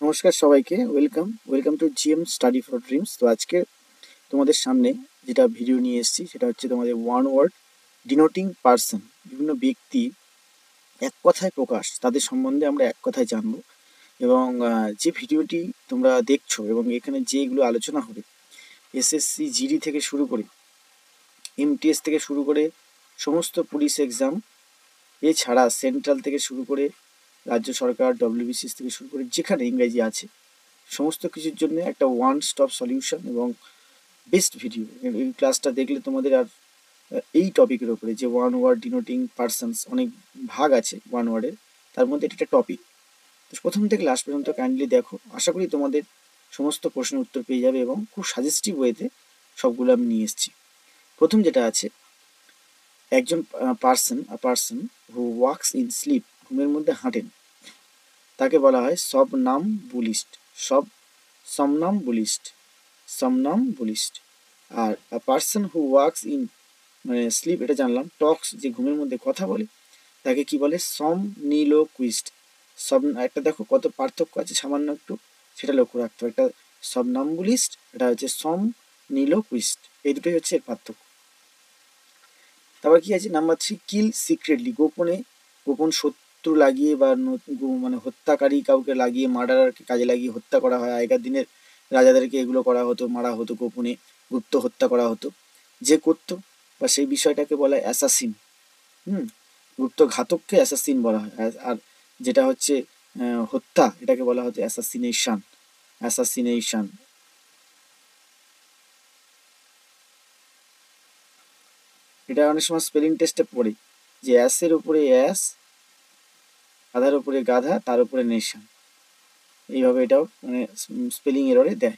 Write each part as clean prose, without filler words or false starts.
নমস্কার সবাইকে, welcome to GM study for dreams. তো আজকে তোমাদের সামনে যেটা ভিডিও নিয়ে এসেছি সেটা হচ্ছে তোমাদের ওয়ান ওয়ার্ড ডিনোটিং পার্সন। বিভিন্ন ব্যক্তি এক কথায় প্রকাশ, তাদের সম্বন্ধে আমরা এক কথায় জানবো। এবং যে ভিডিওটি তোমরা দেখছো এবং এখানে যেগুলো আলোচনা হবে, এসএসসি জিডি থেকে শুরু করে এমটিএস থেকে শুরু করে সমস্ত পুলিশ এক্সাম, এছাড়া সেন্ট্রাল থেকে শুরু করে রাজ্য সরকার ডব্লিউবিসিএস থেকে শুরু করে যেখানে ইংরেজি আছে সমস্ত কিছুর জন্য একটা ওয়ান স্টপ সলিউশন এবং বেস্ট ভিডিও। এই ক্লাসটা দেখলে তোমাদের আর এই টপিকের উপরে যে ওয়ান ওয়ার্ড ডিনোটিং পার্সনস, অনেক ভাগ আছে ওয়ান ওয়ার্ডের, তার মধ্যে এটা একটা টপিক। তো প্রথম থেকে লাস্ট পর্যন্ত কাইন্ডলি দেখো, আশা করি তোমাদের সমস্ত প্রশ্নের উত্তর পেয়ে যাবে এবং খুব সাজেস্টিভ ওয়েতে সবগুলো আমি নিয়ে এসেছি। প্রথম যেটা আছে, একজন person who walks in sleep, ঘুমের মধ্যে হাঁটেন, তাকে বলা হয় সমনামবুলিস্ট। আর পার্সন হু ওয়ার্কস ইন মানে স্লিপ, এটা জানলাম। টক্স, যে ঘুমের মধ্যে কথা বলে, তাকে কি বলে? সমনিলোকুইস্ট। একটা দেখো কত পার্থক্য আছে, সামান্য একটু সেটা লক্ষ্য রাখতে হবে। একটা সমনামবুলিস্ট, এটা হচ্ছে সমনিলোকুইস্ট, এই দুটোই হচ্ছে এর পার্থক্য। তারপর কি আছে নাম্বার 3, কিল সিক্রেটলি, গোপন শত্রু লাগিয়ে বা মানে হত্যাকারী কাউকে লাগিয়ে, মার্ডারারকে কাজে লাগিয়ে হত্যা করা হয়। আগেকার দিনের রাজাদেরকে এগুলো করা হতো, মারা হতো, গোপনে গুপ্ত হত্যা করা হতো। যে করতো বা সেই বিষয়টাকে বলা হয় অ্যাসাসিন। গুপ্ত ঘাতককে অ্যাসাসিন বলা হয়। আর যেটা হচ্ছে হত্যা, এটাকে বলা হতো অ্যাসাসিনেশন। এটা অনেক সময় স্পেলিং টেস্টে পড়ে, যে অ্যাসের উপরে অ্যাস, গাধার উপরে গাধা, তার উপরে নেশন, এইভাবে এটাও মানে স্পেলিং এররে দেয়।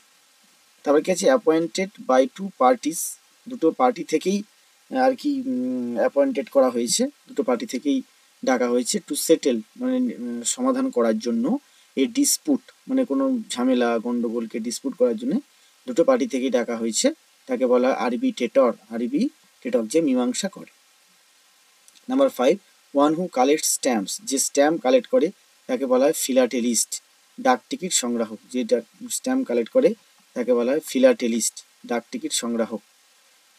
তারপর কি আছে, অ্যাপয়েন্টেড বাই টু পার্টিস, দুটো পার্টি থেকেই আর কি অ্যাপয়েন্টেড করা হয়েছে, দুটো পার্টি থেকেই ডাকা হয়েছে। টু সেটেল মানে সমাধান করার জন্য, এ ডিসপুট মানে কোনো ঝামেলা গন্ডগোলকে ডিসপুট করার জন্য দুটো পার্টি থেকেই ডাকা হয়েছে, তাকে বলা হয় আরবিটেটর, যে মীমাংসা করে। Number 5, one who collect stamps, যে স্ট্যাম্প কালেক্ট করে তাকে বলা হয় ফিলাটেলিস্ট, ডাক টিকিট সংগ্রাহক। যে স্ট্যাম্প কালেক্ট করে তাকে বলা হয় ফিলাটেলিস্ট, ডাক টিকিট সংগ্রাহক।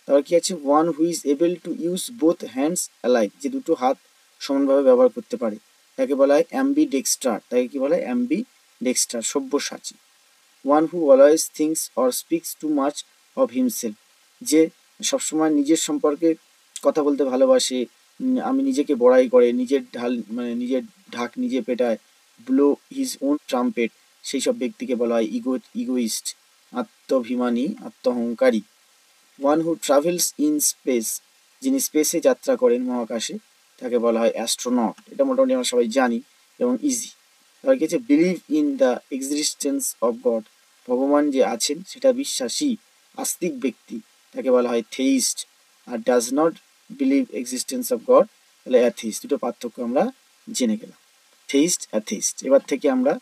তারপর কি আছে, one who is able to use both hands alike, যে দুটো হাত সমানভাবে ব্যবহার করতে পারে, তাকে বলা হয় অ্যাম্বিডেক্সট্রার, তাকে কি বলা হয়? অ্যাম্বিডেক্সট্রার, সব্যসাচী। One who always thinks or speaks too much of himself, যে সবসময় নিজের সম্পর্কে কথা বলতে ভালোবাসে, আমি নিজেকে বড়াই করে, নিজের ঢাল মানে নিজের ঢাক নিজে পেটায়, ব্লো হিজ ওন ট্রাম্পেট, সেই সব ব্যক্তিকে বলা হয় ইগোইস্ট, আত্মভিমানী, আত্মহংকারী। One who travels in space, যিনি স্পেসে যাত্রা করেন, মহাকাশে, তাকে বলা হয় অ্যাস্ট্রোনট। এটা মোটামুটি আমরা সবাই জানি এবং ইজি। তারপর কি আছে, believe in the existence of God, ভগবান যে আছেন সেটা বিশ্বাসী, আস্তিক ব্যক্তি, তাকে বলা হয় থেইস্ট। আর does not believe existence of God, তাহলে অ্যাথিস্ট। দুটো পার্থক্য আমরা জেনে গেলাম, থেইস্ট অ্যাথিস্ট। এবার থেকে আমরা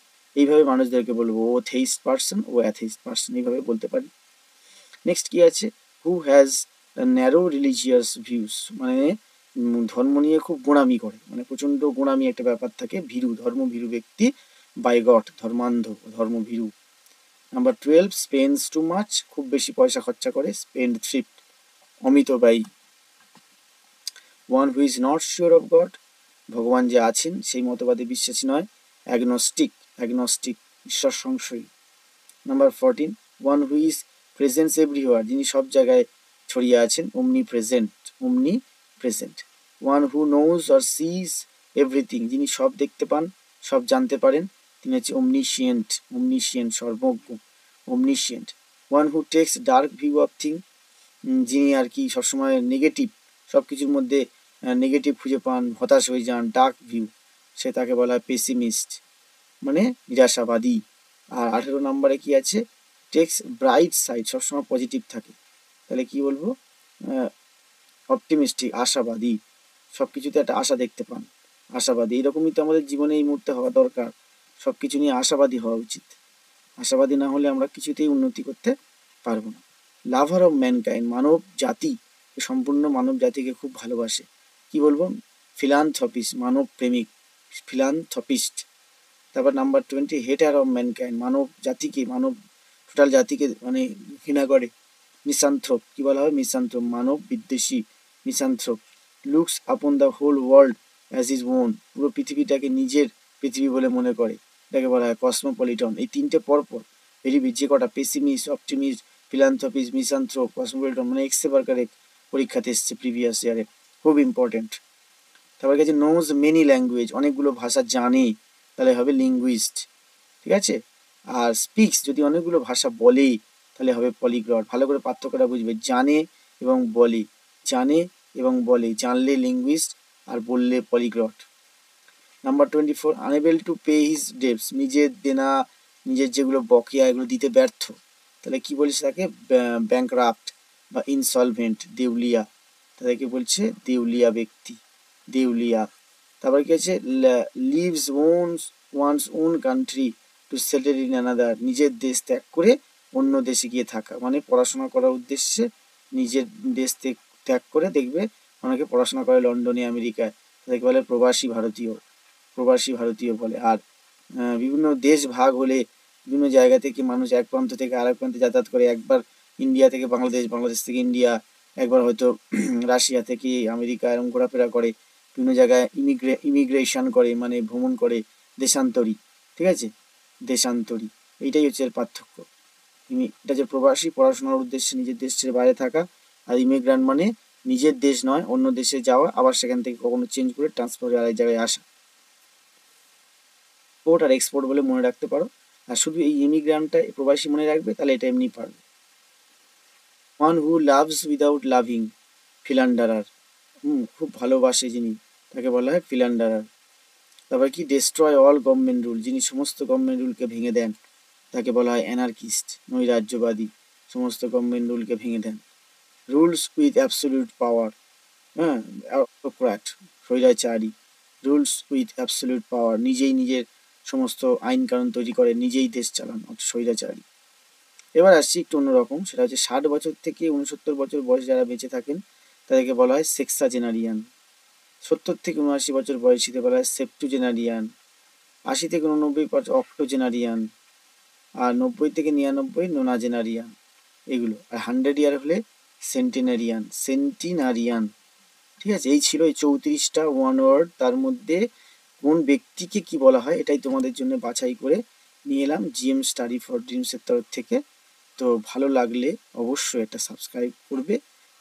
এইভাবে মানুষদেরকে বলবো, ও থেইস্ট পার্সন, ও অ্যাথিস্ট পার্সন, এইভাবে বলতে পারি। নেক্সট কি আছে, who has narrow religious views, মানে ধর্ম নিয়ে খুব গোঁড়ামি করে, মানে প্রচণ্ড গোঁড়ামি একটা ব্যাপার থাকে, ভীরু, ধর্মভীরু ব্যক্তি, বাইগট, ধর্মান্ধ, ধর্মভীরু। নাম্বার 12, স্পেন্স টু মাচ, খুব বেশি পয়সা খরচা করে, স্পেন্ড থ্রিফট, অমিতব্যয়ী। One who is not sure of God, ভগবান যে আছেন সেই মতবাদে বিশ্বাসী নয়, অ্যাগনস্টিক, ঈশ্বর সংশয়ী। Number 14, one who is presence everywhere, যিনি সব জায়গায় ছড়িয়ে আছেন, omnipresent. One who knows or sees everything, যিনি সব দেখতে পান, সব জানতে পারেন, তিনি হচ্ছে অমনিশিয়েন্ট, সর্বজ্ঞ, omniscient. One who takes dark view of thing, যিনি আর কি সবসময় নেগেটিভ, সব কিছুর মধ্যে নেগেটিভ খুঁজে পান, হতাশ হয়ে যান, ডার্ক ভিউ, সে তাকে বলা হয় পেসিমিস্ট, মানে নিরাশাবাদী। আর 18 নম্বরে কি আছে, টেক্স ব্রাইট সাইড, সবসময় পজিটিভ থাকে, তাহলে কি বলবো? অপটিমিস্টিক, আশাবাদী, সব কিছুতে একটা আশা দেখতে পান, আশাবাদী। এইরকমই তো আমাদের জীবনে এই মুহূর্তে হওয়া দরকার, সব কিছু নিয়ে আশাবাদী হওয়া উচিত। আশাবাদী না হলে আমরা কিছুতেই উন্নতি করতে পারবো না। লাভার অফ ম্যানকাইন্ড, মানব জাতি, সম্পূর্ণ মানব জাতিকে খুব ভালোবাসে, কি বলবো? ফিলানথ্রপিস্ট, মানব প্রেমিক, ফিলানথ্রপিস্ট। তারপর নাম্বার 20 হেটার অফ ম্যানকাইন্ড, মানব জাতিকে, মানব টোটাল জাতিকে মানে ঘৃণা করে। মিসান্থ্রোপ, কি বলা হয়? মিসান্থ্রোপ, মানব বিদ্বেষী, misanthrope. Looks upon the whole world as his own, পুরো পৃথিবীটাকে নিজের পৃথিবী বলে মনে করে, এটাকে বলা হয় কসমোপলিটন। এই তিনটে পরপর ভেরি যে কটা, পেসিমিস্ট, অপটিমিস্ট, ফিলান্থ্রপিস্ট, মিসান্থ্রোপ, কসমোপলিটন, মানে এক্সে বার্কারে পরীক্ষাতে এসছে প্রিভিয়াস ইয়ারে, খুব ইম্পর্টেন্ট। তারপর গেছে নোজ মেনি ল্যাঙ্গুয়েজ, অনেকগুলো ভাষা জানে, তাহলে হবে লিঙ্গুইস্ট, ঠিক আছে। আর স্পিক্স, যদি অনেকগুলো ভাষা বলে তাহলে হবে পলিগ্লট। ভালো করে পার্থক্যটা বুঝবে, জানে এবং বলে, জানে এবং বলে, জানলে লিঙ্গুইস্ট আর বললে polyglot. Number 24 unable to pay his debts, নিজের দেনা, নিজের যেগুলো বকেয়া এগুলো দিতে ব্যর্থ, তাহলে কি বলছে তাকে? ব্যাংকরাপ্ট বা ইনসলভেন্ট, দেউলিয়া, তাদেরকে বলছে দেউলিয়া ব্যক্তি, দেউলিয়া। তারপর কি আছে? Leaves one's own country to settle in another, নিজের দেশ ত্যাগ করে অন্য দেশে গিয়ে থাকা, মানে পড়াশোনা করার উদ্দেশ্যে নিজের দেশ ত্যাগ করে, দেখবে অনেকে পড়াশোনা করে লন্ডনে, আমেরিকায়, তাদেরকে বলে প্রবাসী ভারতীয়, প্রবাসী ভারতীয় বলে। আর বিভিন্ন দেশ ভাগ হলে বিভিন্ন জায়গা থেকে মানুষ এক প্রান্ত থেকে আরেক প্রান্তে যাতায়াত করে, একবার ইন্ডিয়া থেকে বাংলাদেশ, বাংলাদেশ থেকে ইন্ডিয়া, একবার হয়তো রাশিয়া থেকে আমেরিকা, এরকম ঘোরাফেরা করে, বিভিন্ন জায়গায় ইমিগ্রেশন করে, মানে ভ্রমণ করে, দেশান্তরী, ঠিক আছে, দেশান্তরী, এইটাই হচ্ছে এর পার্থক্য। এটা যে প্রবাসী, পড়াশোনার উদ্দেশ্যে নিজের দেশ ছেড়ে বাইরে থাকা, আর ইমিগ্রান্ট মানে নিজের দেশ নয় অন্য দেশে যাওয়া, আবার সেখান থেকে কখনো চেঞ্জ করে ট্রান্সফার হয়ে আরেক জায়গায় আসা। ইম্পোর্ট আর এক্সপোর্ট বলে মনে রাখতে পারো, আর শুধু এই ইমিগ্রান্টটা প্রবাসী মনে রাখবে, তাহলে এটা এমনি পারবে। One who loves without loving, philanderer, খুব ভালোবাসে যিনি, তাকে বলা হয় ফিলান্ডারার। তারপর কি? ডেস্ট্রয় অল গভর্নমেন্ট রুল, যিনি সমস্ত গভর্নমেন্ট রুলকে ভেঙে দেন, তাকে বলা হয় অ্যানার্কিস্ট, নৈরাজ্যবাদী, সমস্ত গভর্নমেন্ট রুলকে ভেঙে দেন। রুলস উইথ অ্যাবসলিউট পাওয়ার, হ্যাঁ, অটোক্র্যাট, স্বৈরাচারী। রুলস উইথ অ্যাবসলিউট পাওয়ার, নিজেই নিজের সমস্ত আইন কানুন তৈরি করে, নিজেই দেশ চালান, স্বৈরাচারী। এবার আসছি একটু অন্যরকম, সেটা হচ্ছে 60 বছর থেকে 69 বছর বয়স যারা বেঁচে থাকেন তাদেরকে বলা হয় সেক্সাজেনারিয়ান। 70 থেকে 79 বছর বয়সীদের বলা হয় সেপ্টুজেনারিয়ান। 80 থেকে 89 অক্টোজেনারিয়ান। আর 90 থেকে 99 নোনাজেনারিয়ান, এগুলো। আর 100 ইয়ার হলে সেন্টিনারিয়ান, সেন্টিনারিয়ান, ঠিক আছে। এই ছিল এই 34টা ওয়ান ওয়ার্ড, তার মধ্যে কোন ব্যক্তিকে কি বলা হয় এটাই তোমাদের জন্য বাছাই করে নিয়ে এলাম জিএম স্টাডি ফর ড্রিমসের তরফ থেকে। তো ভালো লাগলে অবশ্যই একটা সাবস্ক্রাইব করবে,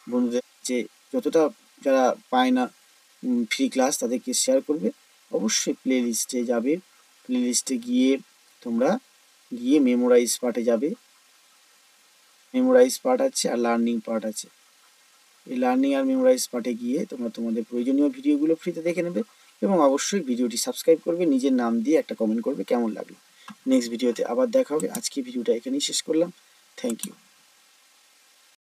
বন্ধুদের যে যতটা যারা পায় না ফ্রি ক্লাস তাদেরকে শেয়ার করবে। অবশ্যই প্লে লিস্টে যাবে, প্লে লিস্টে গিয়ে তোমরা মেমোরাইজ পার্টে যাবে, মেমোরাইজ পার্ট আছে আর লার্নিং পার্ট আছে। এই লার্নিং আর মেমোরাইজ পার্টে গিয়ে তোমরা তোমাদের প্রয়োজনীয় ভিডিওগুলো ফ্রিতে দেখে নেবে, এবং অবশ্যই ভিডিওটি সাবস্ক্রাইব করবে, নিজের নাম দিয়ে একটা কমেন্ট করবে কেমন লাগলো। নেক্সট ভিডিওতে আবার দেখা হবে, আজকে ভিডিওটা এখানেই শেষ করলাম। Thank you.